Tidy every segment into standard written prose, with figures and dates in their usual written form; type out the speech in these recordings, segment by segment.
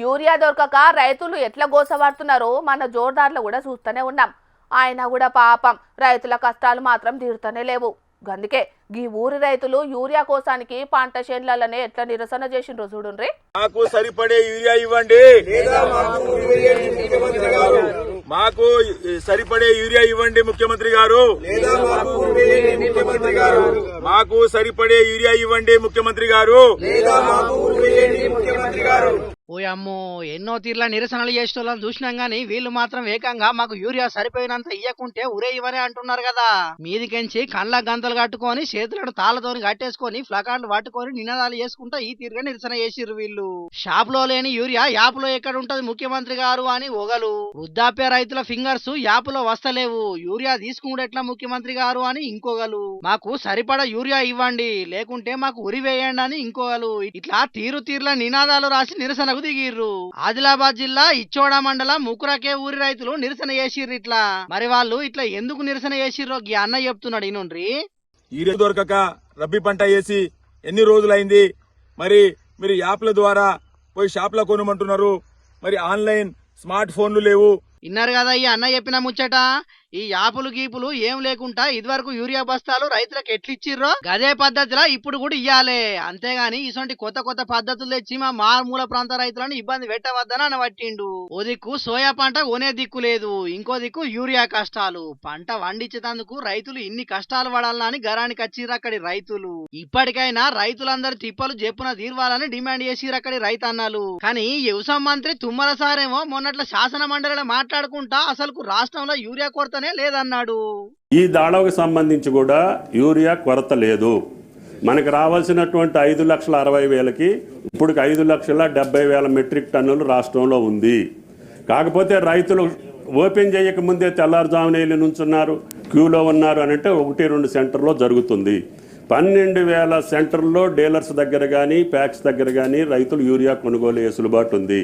Urea దొరకక రైతులు ఎట్లా గోసపడుతున్నారో మన జోర్దార్లో కూడా చూస్తూనే ఉన్నాం. ఆయన కూడా పాపం రైతుల కష్టాలు మాత్రం తీరుతూనే లేవు. అందుకే ఈ ఊరి రైతులు యూరియా కోసానికి పంట చేనులనే ఎట్లా నిరసన చేసిండ్రో చూడుండ్రి. మాకు సరిపడే యూరియా ఇవ్వండి, మాకు సరిపడే యూరియా ఇవ్వండి ముఖ్యమంత్రి గారు, మాకు సరిపడే యూరియా ఇవ్వండి ముఖ్యమంత్రి గారు. ఓ అమ్మో, ఎన్నో తీర్ల నిరసనలు చేసిన వాళ్ళని చూసినాం గానీ వీళ్ళు మాత్రం ఏకంగా మాకు యూరియా సరిపోయినంత ఇయ్యకుంటే ఉరే ఇవ్వనే అంటున్నారు కదా. మీదికెంచి కండ్ల గంతలు కట్టుకొని చేతులను తాళ్లతోని కట్టేసుకొని ఫ్లకార్లు పట్టుకొని నినాదాలు చేసుకుంటా ఈ తీరుగా నిరసన చేసిర్రు వీళ్ళు. షాప్ లో లేని యూరియా యాప్ లో ఎక్కడ ఉంటది ముఖ్యమంత్రి గారు అని ఒగలు. వృద్ధాప్య రైతుల ఫింగర్స్ యాప్ లో వస్తలేవు, యూరియా తీసుకుంటే ఎట్లా ముఖ్యమంత్రి గారు అని ఇంకొగలు. మాకు సరిపడా యూరియా ఇవ్వండి లేకుంటే మాకు ఉరి వేయండి అని ఇంకొగలు. ఇట్లా తీర్ల నినాదాలు రాసి నిరసన దిగిర్రు. ఆదిలాబాద్ జిల్లా ఇచ్చోడ మండలం ముకురకే ఊరి రైతులు నిరసన చేసిర్రు. ఇట్లా మరి వాళ్ళు ఇట్లా ఎందుకు నిరసన చేసిర్రో ఈ అన్న చెప్తున్నాడు. ఇనుండ్రి. యూరియా దొరకక రబ్బీ పంట వేసి ఎన్ని రోజులైంది, మరి మీరు యాప్ల ద్వారా పోయి షాప్ లో కొనమంటున్నారు, మరి ఆన్లైన్ స్మార్ట్ ఫోన్లు లేవు. విన్నారు కదా ఈ అన్న చెప్పిన ముచ్చట. ఈ యాపులు గీపులు ఏం లేకుండా ఇదివరకు యూరియా బస్తాలు రైతులకు ఎట్లిచ్చిర్రో గదే పద్ధతిలో ఇప్పుడు కూడా ఇయ్యాలే. అంతేగాని ఇటువంటి కొత్త కొత్త పద్ధతులు తెచ్చి మా మారుమూల ప్రాంత రైతులను ఇబ్బంది పెట్టవద్దని అనబట్టిండు. ఓ దిక్కు సోయా పంట కొనే దిక్కు లేదు, ఇంకో దిక్కు యూరియా కష్టాలు. పంట వండించేందుకు రైతులు ఇన్ని కష్టాలు పడాలని గరానికి వచ్చిర్రు అక్కడి రైతులు. ఇప్పటికైనా రైతులందరి తిప్పలు చెప్పున తీర్వాలని డిమాండ్ చేసిర్రు అక్కడి రైతన్నలు. కానీ వ్యవసాయ మంత్రి తుమ్మల సారేమో మొన్నట్ల శాసన మండలిలో మాట్లాడుకుంటా అసలు రాష్ట్రంలో యూరియా కొరత లేదన్నాడు. ఈ దాడవకు సంబంధించి కూడా యూరియా కొరత లేదు. మనకు రావాల్సినటువంటి 5,60,000కి ఇప్పుడు 5,70,000 మెట్రిక్ టన్నులు రాష్ట్రంలో ఉంది. కాకపోతే రైతులు ఓపెన్ చేయక ముందే తెల్లారుజామున వెళ్ళి నుంచున్నారు, క్యూలో ఉన్నారు అని అంటే 1-2 సెంటర్లో జరుగుతుంది. 12,000 సెంటర్లో డీలర్స్ దగ్గర కానీ ప్యాక్స్ దగ్గర కానీ రైతులు యూరియా కొనుగోలు వెసులుబాటు ఉంది.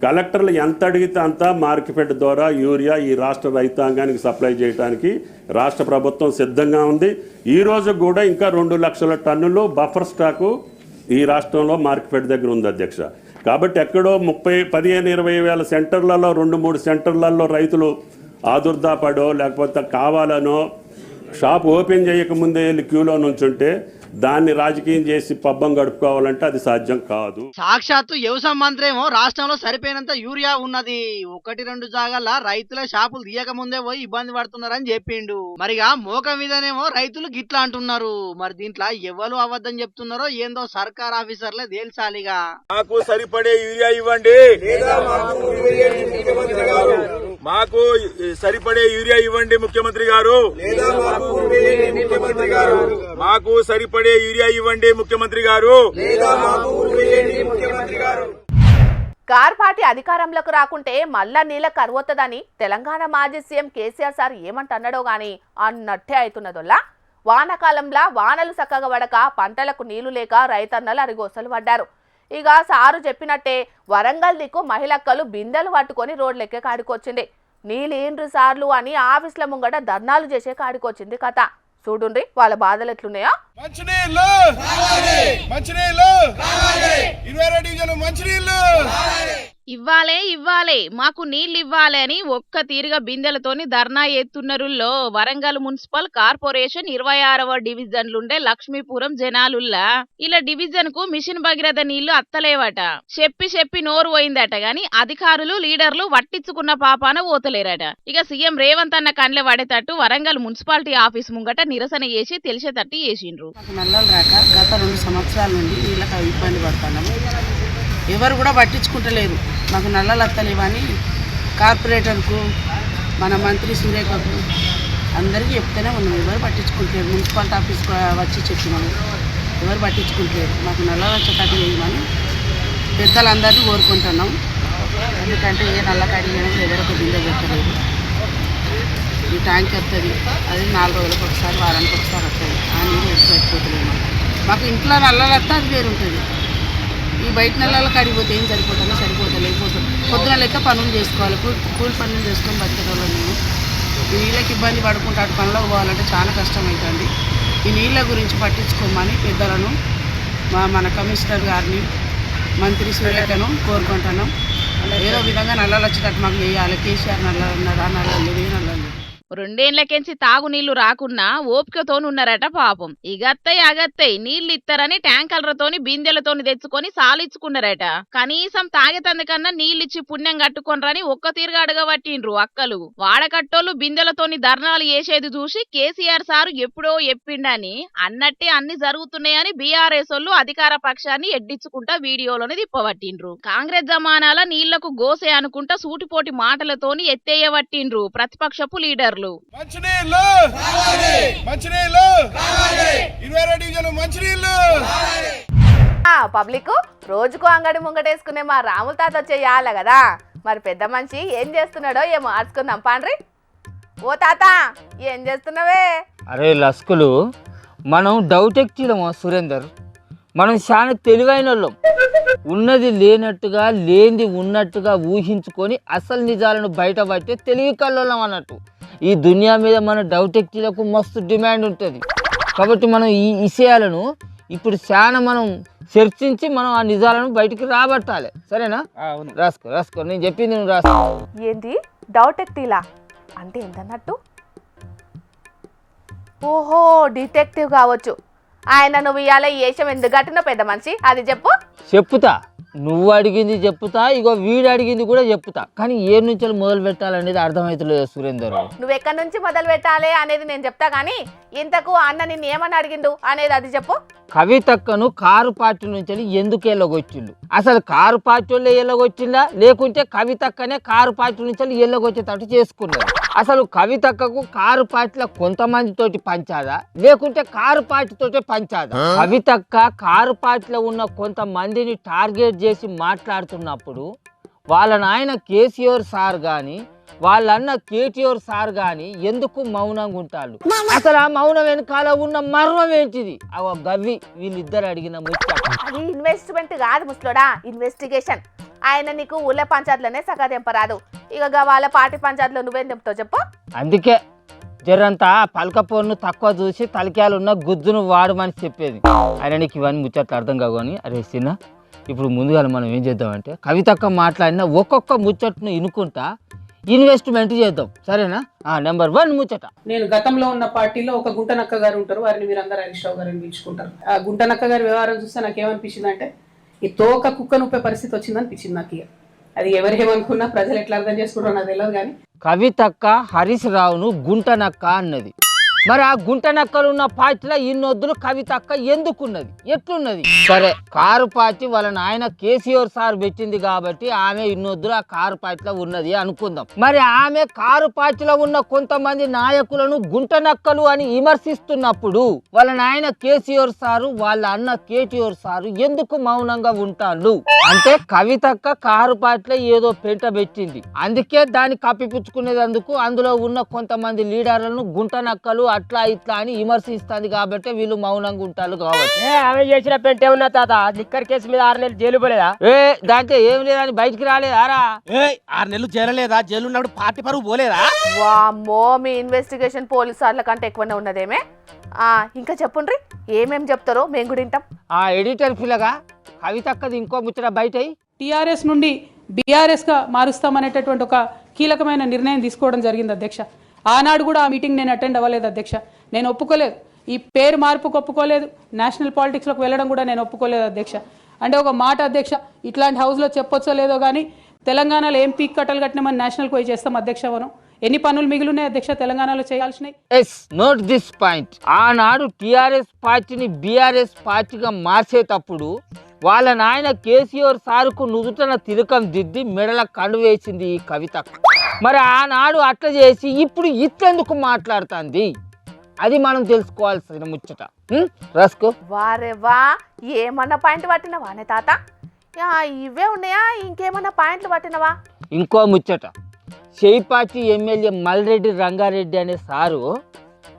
కలెక్టర్లు ఎంత అడిగితే అంత మార్కెట్ ద్వారా యూరియా ఈ రాష్ట్ర రైతాంగానికి సప్లై చేయడానికి రాష్ట్ర ప్రభుత్వం సిద్ధంగా ఉంది. ఈ రోజు కూడా ఇంకా 2 లక్షల టన్నులు బఫర్ స్టాకు ఈ రాష్ట్రంలో మార్కెట్ దగ్గర ఉంది అధ్యక్ష. కాబట్టి ఎక్కడో 15,000-20,000 సెంటర్లలో 2-3 సెంటర్లలో రైతులు ఆదుర్దాపడో లేకపోతే కావాలనో షాప్ ఓపెన్ చేయకముందే వెళ్ళి క్యూలో నుంచుంటే దాన్ని రాజకీయం చేసి పబ్బం గడుపుకోవాలంటే అది సాధ్యం కాదు. సాక్షాత్తు వ్యవసాయ మంత్రి ఏమో రాష్ట్రంలో సరిపోయినంత యూరియా ఉన్నది, 1-2 జాగాల రైతుల షాపులు తీయక ముందే పోయి ఇబ్బంది పడుతున్నారని చెప్పిండు. మరిగా మోక మీదనేమో రైతులు గిట్లా అంటున్నారు. మరి దీంట్లో ఎవరు అబద్ధం చెప్తున్నారో ఏందో సర్కార్ ఆఫీసర్లే తేల్చాలిగా. మాకు సరిపడే యూరియా ఇవ్వండి, మాకు సరిపడే యూరియా ఇవ్వండి ముఖ్యమంత్రి గారు, మాకు సరిపడే యూరియా ఇవ్వండి ముఖ్యమంత్రి గారు. కార్ పార్టీ అధికారంలోకి రాకుంటే మళ్ళా నీళ్ళ కరువొత్తదని తెలంగాణ మాజీ సీఎం కేసీఆర్ సార్ ఏమంటున్నాడో గాని అన్నట్టే అవుతున్నదొల్లా. వానాకాలంలో వానలు చక్కగా పడక పంటలకు నీళ్లు లేక రైతన్నలు అరిగోసలు పడ్డారు. ఇక సారు చెప్పినట్టే వరంగల్ దిక్కు మహిళక్కలు బిందెలు పట్టుకొని రోడ్లెక్కే కాడికొచ్చింది. నీళ్ళేండ్రు సార్లు అని ఆఫీసుల ముంగట ధర్నాలు చేసే కాడికొచ్చింది కథ. చూడుండ్రి వాళ్ళ బాధలు ఎట్లున్నాయో. ఇవ్వాలే మాకు నీళ్లు ఇవ్వాలే అని ఒక్క తీరుగా బిందెలతోని ధర్నా ఎత్తున్నరుల్లో వరంగల్ మున్సిపల్ కార్పొరేషన్ 26వ డివిజన్లుండే లక్ష్మీపురం జనాలుల్లా. ఇలా డివిజన్ కు మిషన్ భగీరథ నీళ్లు అత్తలేవట. చెప్పి నోరు పోయిందట గాని అధికారులు లీడర్లు వట్టించుకున్న పాపాన పోతలేరట. ఇక సీఎం రేవంత్ అన్న కండ్లే పడేటట్టు వరంగల్ మున్సిపాలిటీ ఆఫీస్ ముంగట నిరసన చేసి తెలిసేటట్టు చేసిండ్రు. నల్లలు రాక గత 2 సంవత్సరాల నుండి వీళ్ళకి ఇబ్బంది పడుతున్నాము. ఎవరు కూడా పట్టించుకుంటలేరు. మాకు నల్లలు అత్తలేవని కార్పొరేటర్కు మన మంత్రి సురేఖకు అందరికీ చెప్తూనే ఉన్నాము. ఎవరు పట్టించుకుంటలేరు. మున్సిపాలిటీ ఆఫీస్కి వచ్చి చెప్పినాము, ఎవరు పట్టించుకుంటలేరు. మాకు నల్లలు వచ్చేటట్టు చేయమని పెద్దలందరినీ కోరుకుంటున్నాం. ఎందుకంటే ఏ నల్ల కడిగినా ఎవరొక బిందె పెట్టలేదు. ఈ ట్యాంక్ వస్తుంది, అది 4 రోజులకు ఒకసారి వారానికి ఒకసారి వస్తుంది. ఆ నీళ్ళు ఎక్కువ అయిపోతలేము. మాకు ఇంట్లో నల్లలు వస్తే అది వేరు ఉంటుంది. ఈ బయట నెలలకు అడిగిపోతే ఏం సరిపోతుందో సరిపోతలేకపోతుంది. పొద్దున లెక్క పనులు చేసుకోవాలి, కూలి పనులు చేసుకొని బతికేటోళ్ళు మేము. ఈ నీళ్ళకి ఇబ్బంది పడుకుంటూ అటు పనులకు పోవాలంటే చాలా కష్టం అవుతుంది. ఈ నీళ్ళ గురించి పట్టించుకోమని పెద్దలను మన కమిషనర్ గారిని మంత్రి సురేఖను కోరుకుంటున్నాం. ఏదో విధంగా నల్లలు వచ్చేటట్టు మాకు చేయాలి. కేసీఆర్ నల్ల ఉన్నాడా, నల్ల లేదు, నల్ల లేదు. రెండేండ్లకెంచి తాగునీళ్లు రాకున్నా ఓపికతోనున్నారట పాపం. ఇగత్తయ్ అగత్తయ్ నీళ్లు ఇస్తారని ట్యాంకర్లతోని బిందెలతోని తెచ్చుకొని సాలిచ్చుకున్నారట. కనీసం తాగేతందుకన్నా నీళ్ళిచ్చి పుణ్యం కట్టుకొనరని ఒక్క తీరుగా అడగబట్టిండ్రు అక్కలు. వాడకట్టోళ్ళు బిందెలతోని ధర్నాలు చేసేది చూసి కేసీఆర్ సారు ఎప్పుడో చెప్పిండని అన్నట్టే అన్ని జరుగుతున్నాయని బీఆర్ఎస్ వాళ్ళు అధికార పక్షాన్ని ఎడ్డించుకుంటా వీడియోలోని తిప్పబట్టిండ్రు. కాంగ్రెస్ జమానాల నీళ్లకు గోసే అనుకుంటా సూటిపోటి మాటలతోని ఎత్తేయబట్టిండ్రు ప్రతిపక్షపు లీడర్లు. మంచినీళ్ళు మంచినీళ్ళు 22 డివిజన్ మంచినీళ్ళు. పబ్లిక్ రోజుకు అంగడి ముంగటేసుకునే మా రాముల తాత వచ్చేయాలి కదా, మరి పెద్ద మనిషి ఏం చేస్తున్నాడో ఏమో ఆర్చుకుందాం పాండ్రి. ఓ తాత ఏం చేస్తున్నావే? అరే లస్కులు, మనం డౌట్ ఎక్కిలమో సురేందర్, మనం చాలా తెలివైన వాళ్ళం. ఉన్నది లేనట్టుగా లేనిది ఉన్నట్టుగా ఊహించుకొని అసలు నిజాలను బయటపట్టే తెలివి కల్లోలం అన్నట్టు. ఈ దునియా మీద మన డౌట్ ఎక్కిలకు మస్తు డిమాండ్ ఉంటుంది. కాబట్టి మనం ఈ విషయాలను ఇప్పుడు చాలా మనం చర్చించి మనం ఆ నిజాలను బయటికి రాబట్టాలి. సరేనా? రాసుకో నేను చెప్పింది నువ్వు రాసుకో. ఏంది డౌట్ ఎక్టీలా అంటే ఏంటన్నట్టు? ఓహో డిటెక్టివ్ కావచ్చు ఆయన. నువ్వు ఇవాళ ఈ వేషం ఎందుకు కట్టిన పెద్ద మనిషి అది చెప్పు. చెప్పుతా, నువ్వు అడిగింది చెప్పుతా, ఇగో వీడు అడిగింది కూడా చెప్పుతా. కానీ ఏ నుంచి మొదలు పెట్టాలనేది అర్థమవుతలేదు సురేందర్. నువ్వు ఎక్కడి నుంచి మొదలు పెట్టాలి అనేది నేను చెప్తా, కానీ ఇంతకు అన్న నిన్ను ఏమని అడిగిండు అనేది అది చెప్పు. కవితక్కను కారు పార్టీ నుంచి ఎందుకు ఎల్లగొచ్చిండు? అసలు కారు పార్టీ వాళ్ళు ఎల్లగొచ్చిందా, లేకుంటే కవితక్కనే కారు పార్టీ నుంచి ఎల్లగొచ్చేటట్టు చేసుకున్నారు? అసలు కవితక్కకు కారు పార్టీలో కొంతమంది తోటి పంచాదా, లేకుంటే కారు పార్టీ తోటే పంచాదా? కవితక్క కారు పార్టీలో ఉన్న కొంతమందిని టార్గెట్ చేసి మాట్లాడుతున్నప్పుడు వాళ్ళ నాయన కేసీఆర్ సార్ గాని వాళ్ళన్న కేటీఆర్ సార్ గాని ఎందుకు మౌనంగా ఉంటారు? అసలు ఆ మౌనం వెనకాల ఉన్న మర్మం ఏంటిది? అవ గవ్వి వీళ్ళిద్దరు అడిగిన ముచ్చట. అది ఇన్వెస్ట్మెంట్ కాదు ముసలోడా, ఇన్వెస్టిగేషన్. ఆయన నీకు ఊళ్ళ పంచాయతీలోనే సగా తెంపరాదు, ఇక వాళ్ళ పార్టీ పంచాయతీలో నువ్వేం తెంపుతావు చెప్పు. అందుకే జరంతా పలకపోను తక్కువ చూసి తలకాయలున్న గుజ్జును వాడమని చెప్పేది. ఆయన నీకు ఇవన్నీ ముచ్చట్లు అర్థం కావని. అరే చిన్న, ఇప్పుడు ముందుగా మనం ఏం చేద్దామంటే కవితక్క మాట్లాడిన ఒక్కొక్క ముచ్చట్ను ఇనుకుంటా ఇన్వెస్ట్మెంట్ చేద్దాం. సరేనా? నెంబర్ 1 ముచ్చట. నేను గతంలో ఉన్న పార్టీలో ఒక గుంటనక్క గారు ఉంటారు, వారిని మీరందరూ హరీష్ రావు గారిని పిలుచుకుంటారు. ఆ గుంటనక్క గారి వ్యవహారం చూస్తే నాకు ఏమనిపించింది అంటే ఈ తోక కుక్క నొప్పే పరిస్థితి వచ్చిందనిపించింది నాకు. అది ఎవరేమనుకున్నా ప్రజలు ఎట్లా అర్థం చేసుకుంటారో నాకు తెలియదు. కానీ కవితక్క హరీష్ రావును గుంటనక్క అన్నది. మరి ఆ గుంటనక్కలు ఉన్న పార్టీలో ఇన్నొద్దులు కవితక్క ఎందుకున్నది, ఎట్లున్నది? సరే, కారు పార్టీ వాళ్ళ నాయన కేసీఆర్ సార్ పెట్టింది కాబట్టి ఆమె ఇన్నొద్దులు ఆ కారు పార్టీలో ఉన్నది అనుకుందాం. మరి ఆమె కారు పార్టీలో ఉన్న కొంతమంది నాయకులను గుంటనక్కలు అని విమర్శిస్తున్నప్పుడు వాళ్ళ నాయన కేసీఆర్ సారు వాళ్ళ అన్న కేటీఆర్ సారు ఎందుకు మౌనంగా ఉంటాడు? అంటే కవితక్క కారు పార్టీలో ఏదో పెంట పెట్టింది, అందుకే దాన్ని కప్పిపుచ్చుకునేందుకు అందులో ఉన్న కొంతమంది లీడర్లను గుంటనక్కలు అట్లా ఇట్లా అని విమర్శిస్తుంది కాబట్టి వీళ్ళు మౌనంగా ఉంటారు కాబట్టి. ఆమె చేసిన పెంటే ఉన్నా తాత, లిక్కర్ కేసు మీద 6 నెలలు జైలు పోలేదా? దాంట్లో ఏం లేదని బయటికి రాలేదారా? 6 నెలలు జైలలేదా? జైలు ఉన్నప్పుడు పార్టీ పరువు పోలేదా? వామ్మో, మీ ఇన్వెస్టిగేషన్ పోలీసు వాళ్ళ కంటే ఎక్కువనే ఉన్నదేమే. ఇంకా చెప్పుండ్రి ఏమేం చెప్తారో మేము కూడా వింటాం. ఆ ఎడిటర్ పిల్లగా కవితక్కది ఇంకో ముచ్చట బయట టీఆర్ఎస్ నుండి బీఆర్ఎస్గా మారుస్తామనేటటువంటి ఒక కీలకమైన నిర్ణయం తీసుకోవడం జరిగింది అధ్యక్ష. ఆనాడు కూడా ఆ మీటింగ్ నేను అటెండ్ అవ్వలేదు అధ్యక్ష. నేను ఒప్పుకోలేదు, ఈ పేరు మార్పుకు ఒప్పుకోలేదు, నేషనల్ పాలిటిక్స్లోకి వెళ్ళడం కూడా నేను ఒప్పుకోలేదు అధ్యక్ష. అంటే ఒక మాట అధ్యక్ష, ఇట్లాంటి హౌస్లో చెప్పొచ్చో లేదో కానీ తెలంగాణలో ఏం పీక్ కట్టలు కట్టినామని నేషనల్కి పోయి చేస్తాం అధ్యక్ష. మనం ఎన్ని పనులు మిగిలినాయి అధ్యక్ష తెలంగాణలో చేయాల్సినవి? Note this point. ఆనాడు టీఆర్ఎస్ పార్టీని బీఆర్ఎస్ పార్టీగా మార్చేటప్పుడు వాళ్ళ నాయన కేసీఆర్ సారుకు నుదుటన తిలకం దిద్ది మెడల కండు వేసింది ఈ కవితక్క. మరి ఆనాడు అట్లా చేసి ఇప్పుడు ఇట్లెందుకు మాట్లాడుతుంది? అది మనం తెలుసుకోవాల్సిన ముచ్చట. రాసుకో. వారే వా, ఏమన్నా పాయింట్ పట్టినవా అనే తాత? ఇవే ఉన్నాయా, ఇంకేమన్నా పాయింట్లు పట్టినవా? ఇంకో ముచ్చట. చేయిపాటి ఎమ్మెల్యే మల్రెడ్డి రంగారెడ్డి అనే సారు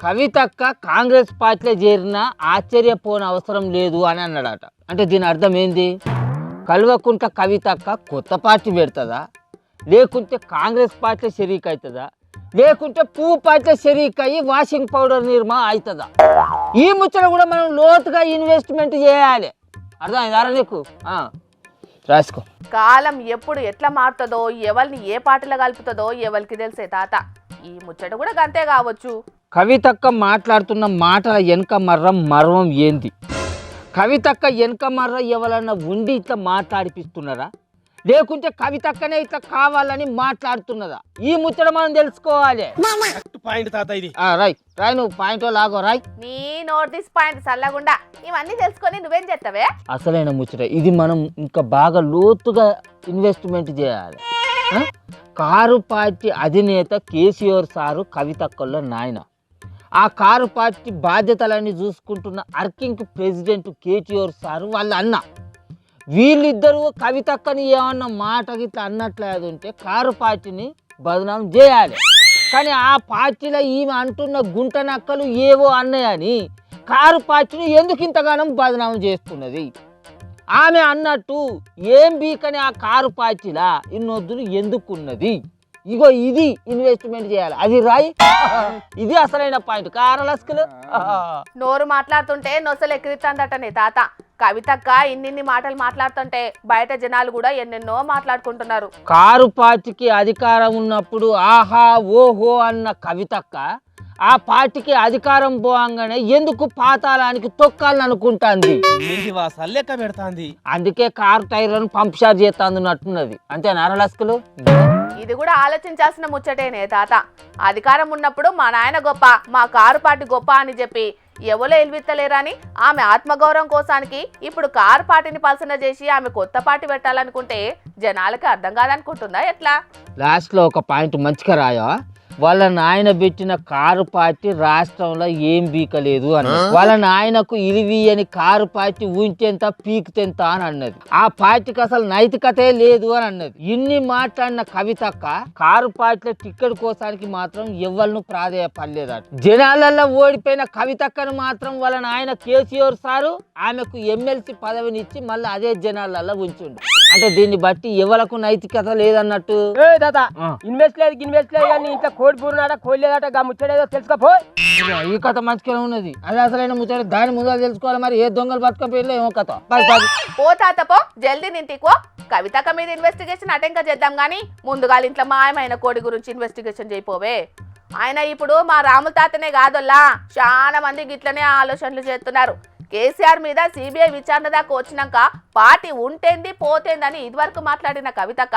కవితక్క కాంగ్రెస్ పార్టీలో చేరిన ఆశ్చర్యపోని అవసరం లేదు అని అన్నాడట. అంటే దీని అర్థం ఏంది? కల్వకుంట్ల కవితక్క కొత్త పార్టీ పెడుతుందా, లేకుంటే కాంగ్రెస్ పార్టీలో షరీక్ అవుతుందా, లేకుంటే పువ్వు పార్టీలో షరీక్ అయ్యి వాషింగ్ పౌడర్ నిర్మా అవుతుందా? ఈ ముచ్చట కూడా మనం లోతుగా ఇన్వెస్ట్మెంట్ చేయాలి. అర్థమైందారా నీకు? రాసుకో. కాలం ఎప్పుడు ఎట్లా మారుతుందో, ఎవరిని ఏ పాటలో కలుపుతుందో ఎవరికి తెలిసే తాత. ఈ ముచ్చట కూడా గంతే కావచ్చు. కవితక్క మాట్లాడుతున్న మాటల వెనక మర్మం ఏంది? కవితక్క వెనక ఎవరన్నా ఉండి ఇట్లా మాట్లాడిపిస్తున్నారా, లేకుంటే కవితక్కనే ఇట్లా కావాలని మాట్లాడుతున్నదా? ఈ ముచ్చట మనం తెలుసుకోవాలి. పాయింట్ తాత ఇది. రాయ్ నువ్వు పాయింట్ లాగో రాయ్. నీ నోటీస్ పాయింట్ సల్లగుండా ఇవన్నీ తెలుసుకొని నువ్వేం చేస్తావే? అసలైన ముచ్చట ఇది. మనం ఇంకా బాగా లోతుగా ఇన్వెస్ట్మెంట్ చేయాలి. కారు పార్టీ అధినేత కేసీఆర్ సారు కవితక్కల్లో నాయన. ఆ కారు పార్టీ బాధ్యతలన్నీ చూసుకుంటున్న వర్కింగ్ ప్రెసిడెంట్ కేటీఆర్ సారు వాళ్ళ అన్న. వీళ్ళిద్దరూ కవితక్కని ఏమన్నా మాట గిట్లా అన్నట్లేదు ఉంటే కారు పార్టీని బదనాం చేయాలి. కానీ ఆ పార్టీలో ఈమె అంటున్న గుంట నక్కలు ఏవో అన్నాయని కారు పార్టీని ఎందుకు ఇంతగానం బదనాం చేస్తున్నది? ఆమె అన్నట్టు ఏం బీకని ఆ కారు పార్టీలా ఇన్నొద్దులు ఎందుకున్నది? ఇగో ఇది ఇన్వెస్ట్మెంట్ చేయాలి. అది రాయి. ఇది అసలైన పాయింట్. కారలస్కులు నోరు మాట్లాడుతుంటే నొసలు ఎక్కిరిస్తుందటనే తాత. కవితక్క ఇన్నిన్ని మాటలు మాట్లాడుతుంటే బయట జనాలు కూడా ఎన్నెన్నో మాట్లాడుకుంటున్నారు. కారు పార్టీకి అధికారం ఉన్నప్పుడు ఆహా ఓహో అన్న కవితక్క ఆ పార్టీకి అధికారం పోగానే ఎందుకు పాతాళానికి తొక్కాలని అనుకుంటాంది. లెక్క పెడతాంది. అందుకే కారు టైర్లను పంప్షార్ చేస్తాందున్నట్టున్నది. అంతే నారలస్కులు. ఇది కూడా ఆలోచించాల్సిన ముచ్చటేనే తాత. అధికారం ఉన్నప్పుడు మా నాయన గొప్ప, మా కారు పార్టీ గొప్ప అని చెప్పి ఎవరో ఎల్విత్తలేరని ఆమె ఆత్మగౌరవం కోసానికి ఇప్పుడు కారు పార్టీని పలసన చేసి ఆమె కొత్త పార్టీ పెట్టాలనుకుంటే జనాలకి అర్థం కాదనుకుంటుందా ఎట్లా? లాస్ట్లో ఒక పాయింట్ మంచిగా రాయా. వాళ్ళ నాయన పెట్టిన కారు పార్టీ రాష్ట్రంలో ఏం బీకలేదు అని, వాళ్ళ నాయనకు ఇరివి అని కారు పార్టీ ఉంటెంత పీకుతెంత అని అన్నది. ఆ పార్టీకి అసలు నైతికతే లేదు అని అన్నది. ఇన్ని మాట్లాడిన కవితక్క కారు పార్టీలో టికెట్ కోసానికి మాత్రం ఎవరిను ప్రాధేయపడలేదట. జనాలలో ఓడిపోయిన కవితక్కను మాత్రం వాళ్ళ నాయన కేసీఆర్ సారు ఆమెకు ఎమ్మెల్సీ పదవినిచ్చి మళ్ళీ అదే జనాలలో ఉంచుండు. అంటే దీన్ని బట్టి ఎవరికి నైతికత లేదన్నట్టు. ఇన్వెస్ట్ లేదు కానీ ఇంట్లో కోడి పూర్ణాట కోలేదట ముచ్చడేదో తెలుసుకోపో. ఈ కథ మంచిగా ఉన్నది. అది అసలైన ముచ్చట. దాని ముందు తెలుసుకోవాలి. మరి ఏ దొంగలు బతుకం పేర్లో ఏమో కథ. పో తాత పో, జల్దీ నింటికో. కవితక్క మీద ఇన్వెస్టిగేషన్ అటెంక చేద్దాం గానీ ముందుగా ఇంట్లో మాయమైన కోడి గురించి ఇన్వెస్టిగేషన్ చేయిపోవే. ఆయన ఇప్పుడు మా రాముల తాతనే కాదల్లా చాలా మంది గిట్లనే ఆలోచనలు చేస్తున్నారు. కేసీఆర్ మీద సిబిఐ విచారణ దాకా వచ్చినాక పార్టీ ఉంటేంది పోతేందని ఇదివరకు మాట్లాడిన కవితక్క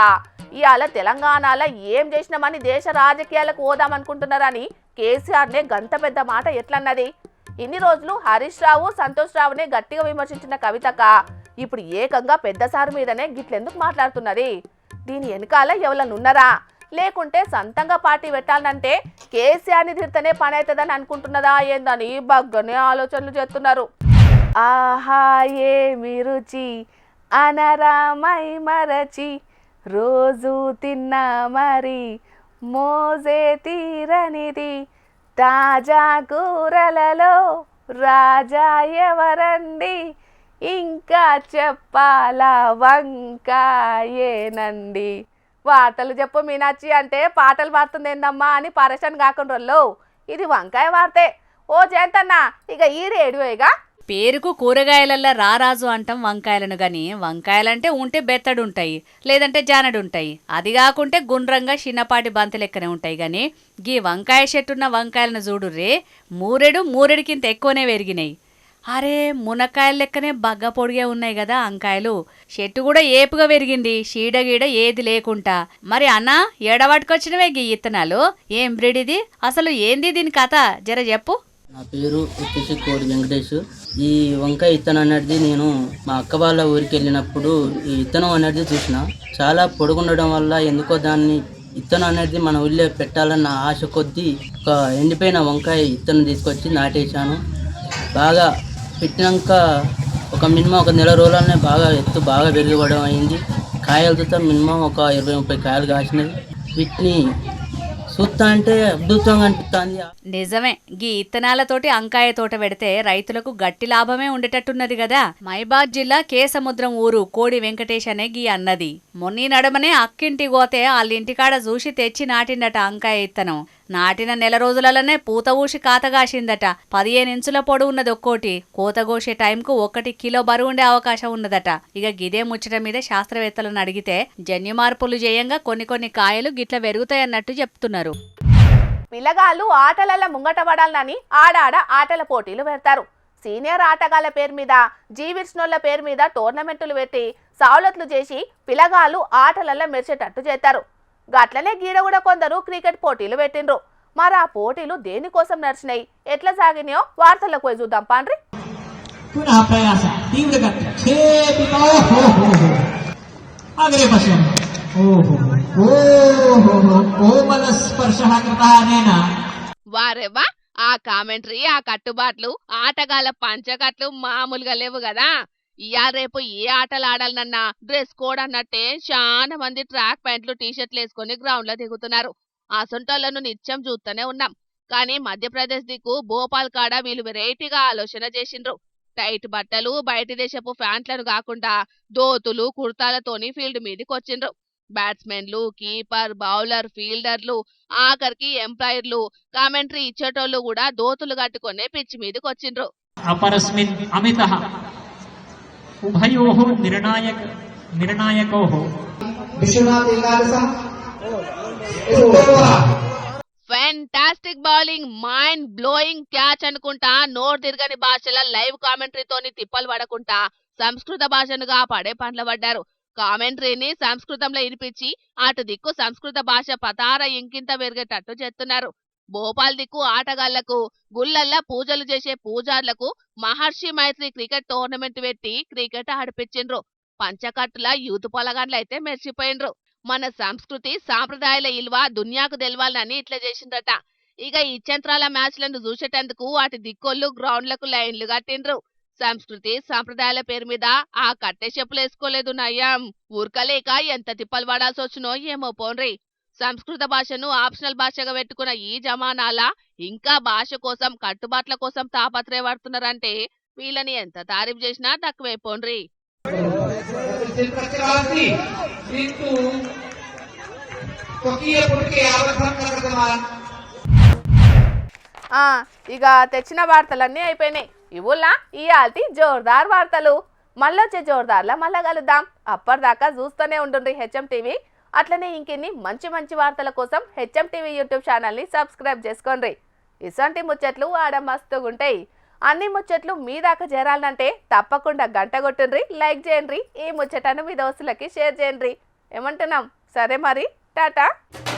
ఇవాళ తెలంగాణలో ఏం చేసినామని దేశ రాజకీయాలకు పోదామనుకుంటున్నారని కేసీఆర్నే గంత పెద్ద మాట ఎట్లన్నది? ఇన్ని రోజులు హరీష్ రావు, సంతోష్ రావునే గట్టిగా విమర్శించిన కవితక్క ఇప్పుడు ఏకంగా పెద్ద సారు మీదనే గిట్లెందుకు మాట్లాడుతున్నది? దీని వెనకాల ఎవరనున్నారా? లేకుంటే సొంతంగా పార్టీ పెట్టాలంటే కేసీఆర్ని తిడితేనే పని అవుతుందని అనుకుంటున్నదా ఏందని బగ్గనే ఆలోచనలు చేస్తున్నారు. ఆహా ఏమి రుచి అనరామై మరచి రోజు తిన్నా మరి మోజే తీరనిది తాజా కూరలలో రాజా ఎవరండి ఇంకా చెప్పాలా వంకాయేనండి. వార్తలు చెప్పు మీనాచి అంటే పాటలు పాడుతుంది ఏందమ్మా అని పరేషాన్ కాకుండా ఇది వంకాయ వార్తే. ఓ జయంతన్నా ఇక ఈ రేడియోగా పేరుకు కూరగాయలల్లో రారాజు అంటాం వంకాయలను గాని వంకాయలంటే ఉంటే బెత్తడుంటాయి లేదంటే జానడుంటాయి. అది కాకుంటే గుండ్రంగా చిన్నపాటి బంతి లెక్కనే ఉంటాయి గాని గీ వంకాయ చెట్టున్న వంకాయలను చూడుర్రే మూరెడికింత ఎక్కువనే పెరిగినాయి. అరే మునక్కాయల లెక్కనే బగ్గ పొడిగే ఉన్నాయి కదా వంకాయలు. చెట్టు కూడా ఏపుగా పెరిగింది షీడగీడ ఏది లేకుండా. మరి అన్న ఏడవాటుకొచ్చినవే గీ ఇత్తనాలు ఏం బ్రీడ్ ఇది? అసలు ఏంది దీని కథ జర చెప్పు. నా పేరు వచ్చేసి కోడి వెంకటేష్. ఈ వంకాయ విత్తనం అనేది నేను మా అక్క వాళ్ళ ఊరికి వెళ్ళినప్పుడు ఈ విత్తనం అనేది చూసిన. చాలా పొడుగుండడం వల్ల ఎందుకో దాన్ని విత్తనం అనేది మన ఊళ్ళో పెట్టాలన్న ఆశ కొద్దీ ఒక ఎండిపోయిన వంకాయ విత్తనం తీసుకొచ్చి నాటేశాను. బాగా పెట్టినాక ఒక మినిమం ఒక నెల రోజులనే బాగా ఎత్తు బాగా పెరిగిపడడం అయింది. కాయలతో మినిమం ఒక 20-30 కాయలు కాసినవి. వీటిని చూస్తా అంటే అద్భుతంగా అనిపిస్తుంది. నిజమే, గీ ఇత్తనాలతోటి వంకాయ తోట పెడితే రైతులకు గట్టి లాభమే ఉండేటట్టున్నది కదా. మైబాద్ జిల్లా కేసముద్రం ఊరు కోడి వెంకటేష్ అనే గీ అన్నది మొన్నీ నడమనే అక్కింటి పోతే వాళ్ళ ఇంటికాడ చూసి తెచ్చి నాటిండట వంకాయ ఇత్తనం. నాటిన నెల రోజులలోనే పూత ఊసి కాతగాసిందట. 15 ఇంచుల పొడవు ఉన్నది ఒక్కోటి. కోత కోసే టైంకు 1 కిలో బరువు ఉండే అవకాశం ఉన్నదట. ఇక గిదే ముచ్చట మీద శాస్త్రవేత్తలను అడిగితే జన్యు మార్పులు చేయంగా కొన్ని కాయలు గిట్ల పెరుగుతాయన్నట్టు చెప్తున్నారు. పిల్లగాళ్ళు ఆటలలో ముంగట పడాలని ఆడాడ ఆటల పోటీలు పెడతారు. సీనియర్ ఆటగాళ్ల పేరు మీద, జీవిర్స్నోళ్ల పేరు మీద టోర్నమెంటులు పెట్టి సౌలతులు చేసి పిల్లగాళ్ళు ఆటలలో మెరిచేటట్టు చేస్తారు. గట్లనే గీడ కూడా కొందరు క్రికెట్ పోటీలు పెట్టిండ్రు. మరి ఆ పోటీలు దేనికోసం నడిచినాయి, ఎట్లా సాగినాయో వార్తలకు పోయి చూద్దాం పాండ్రి. వారెవ్వా, ఆ కామెంటరీ, ఆ కట్టుబాట్లు, ఆటగాళ్ల పంచకట్లు మామూలుగా లేవు కదా. ఇయా రేపు ఏ ఆటలు ఆడాలన్నా డ్రెస్ కోడ్ అన్నట్టే చాలా మంది ట్రాక్ ప్యాంట్లు, టీషర్ట్లు వేసుకుని గ్రౌండ్ లో దిగుతున్నారు. ఆ సొంటోళ్లను నిత్యం చూస్తూనే ఉన్నాం. కానీ మధ్యప్రదేశ్ దిక్కు భోపాల్ కాడ వీళ్ళు వెరైటీగా ఆలోచన చేసిండ్రు. టైట్ బట్టలు, బయటి దేశపు ఫ్యాంట్లను కాకుండా దోతులు, కుర్తాలతోని ఫీల్డ్ మీదకి వచ్చిండ్రు. బ్యాట్స్మెన్లు, కీపర్, బౌలర్, ఫీల్డర్లు, ఆఖరికి ఎంపైర్లు, కామెంటరీ ఇచ్చేటోళ్లు కూడా దోతులు కట్టుకునే పిచ్ మీదకి వచ్చిండ్రు. అపరస్మిన్ అమితః ఉభయోః నిర్ణాయకోః fantastic bowling, mind blowing catch అనుకుంటా నోరు తిరగని భాషల లైవ్ కామెంటరీతోని తిప్పలు పడకుండా సంస్కృత భాషను కాపాడే పనులు పడ్డారు. కామెంటరీని సంస్కృతంలో వినిపించి అటు దిక్కు సంస్కృత భాష పతార ఇంకింత పెరిగేటట్టు చేస్తున్నారు. భోపాల్ దిక్కు ఆటగాళ్లకు, గుళ్ళల్లా పూజలు చేసే పూజార్లకు మహర్షి మైత్రి క్రికెట్ టోర్నమెంట్ పెట్టి క్రికెట్ ఆడిపించిండ్రు. పంచకట్టుల యూత్ పొలగాండ్లయితే మెరిచిపోయిండ్రు. మన సంస్కృతి సాంప్రదాయాల ఇల్వ దునియాకు తెలవాలని ఇట్లా చేసిండ్రట. ఇక ఇచ్చంత్రాల మ్యాచ్లను చూసేటందుకు అటు దిక్కోళ్ళు గ్రౌండ్లకు లైన్లు కట్టిండ్రు. సంస్కృతి సాంప్రదాయాల పేరు మీద ఆ కట్టె చెప్పులు వేసుకోలేదు నయ్యం. ఊరకలేక ఎంత తిప్పలు పడాల్సి వచ్చినో ఏమో పోన్రి. సంస్కృత భాషను ఆప్షనల్ భాషగా పెట్టుకున్న ఈ జమానాల ఇంకా భాష కోసం, కట్టుబాట్ల కోసం తాపత్రయపడుతున్నారంటే వీళ్ళని ఎంత తారీఫ్ చేసినా తక్కువే పోన్రి. ఇక తెచ్చిన వార్తలన్నీ అయిపోయినాయి. ఇవుల్లా ఇయాల్టి జోర్దార్ వార్తలు. మళ్ళొచ్చే జోర్దార్లా మళ్ళా కలుద్దాం. అప్పటిదాకా చూస్తూనే ఉండండి హెచ్ఎం టీవీ. అట్లనే ఇంకెన్ని మంచి మంచి వార్తల కోసం హెచ్ఎం టీవీ యూట్యూబ్ ఛానల్ని సబ్స్క్రైబ్ చేసుకోండి. ఇసంటి ముచ్చట్లు ఆడ మస్తుగుంటాయి. అన్ని ముచ్చట్లు మీ దాకా చేరాలంటే తప్పకుండా గంట కొట్టుండ్రి, లైక్ చేయండి, ఈ ముచ్చటను మీ దోస్తులకి షేర్ చేయండి. ఏమంటున్నాం? సరే మరి, టాటా.